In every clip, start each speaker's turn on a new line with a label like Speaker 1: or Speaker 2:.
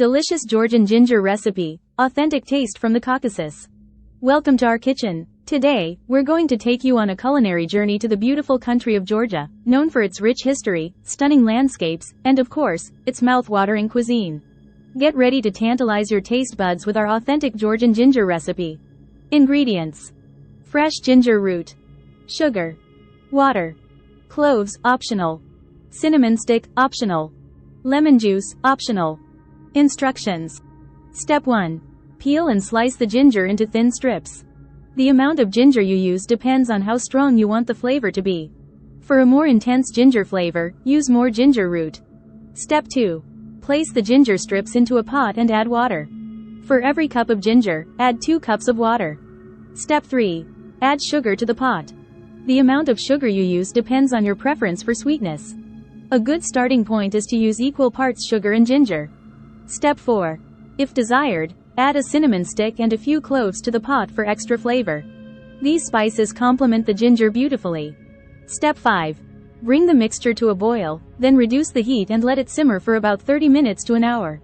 Speaker 1: Delicious Georgian ginger recipe, authentic taste from the Caucasus. Welcome to our kitchen. Today, we're going to take you on a culinary journey to the beautiful country of Georgia, known for its rich history, stunning landscapes, and of course, its mouth-watering cuisine. Get ready to tantalize your taste buds with our authentic Georgian ginger recipe. Ingredients: fresh ginger root, sugar, water, cloves, optional, cinnamon stick, optional, lemon juice, optional. Instructions. Step 1. Peel and slice the ginger into thin strips. The amount of ginger you use depends on how strong you want the flavor to be. For a more intense ginger flavor, use more ginger root. Step 2. Place the ginger strips into a pot and add water. For every cup of ginger, add 2 cups of water. Step 3. Add sugar to the pot. The amount of sugar you use depends on your preference for sweetness. A good starting point is to use equal parts sugar and ginger. Step 4. If desired, add a cinnamon stick and a few cloves to the pot for extra flavor. These spices complement the ginger beautifully. Step 5. Bring the mixture to a boil, then reduce the heat and let it simmer for about 30 minutes to an hour.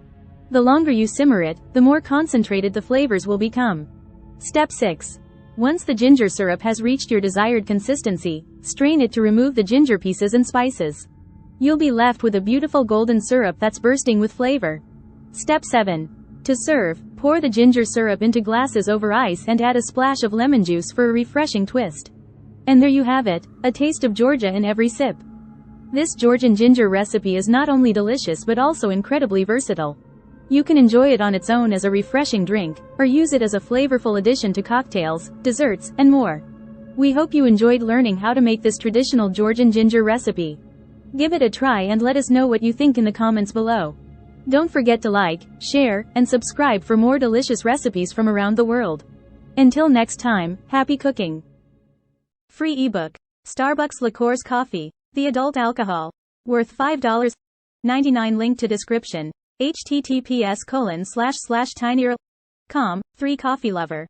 Speaker 1: The longer you simmer it, the more concentrated the flavors will become. Step 6. Once the ginger syrup has reached your desired consistency, strain it to remove the ginger pieces and spices. You'll be left with a beautiful golden syrup that's bursting with flavor. Step 7. To serve, pour the ginger syrup into glasses over ice and add a splash of lemon juice for a refreshing twist. And there you have it, a taste of Georgia in every sip. This Georgian ginger recipe is not only delicious but also incredibly versatile. You can enjoy it on its own as a refreshing drink, or use it as a flavorful addition to cocktails, desserts, and more. We hope you enjoyed learning how to make this traditional Georgian ginger recipe. Give it a try and let us know what you think in the comments below. Don't forget to like, share, and subscribe for more delicious recipes from around the world. Until next time, happy cooking! Free ebook. Starbucks Liqueurs Coffee. The adult alcohol. Worth $5.99. Link to description. https://tinyurl.com. 3 Coffee Lover.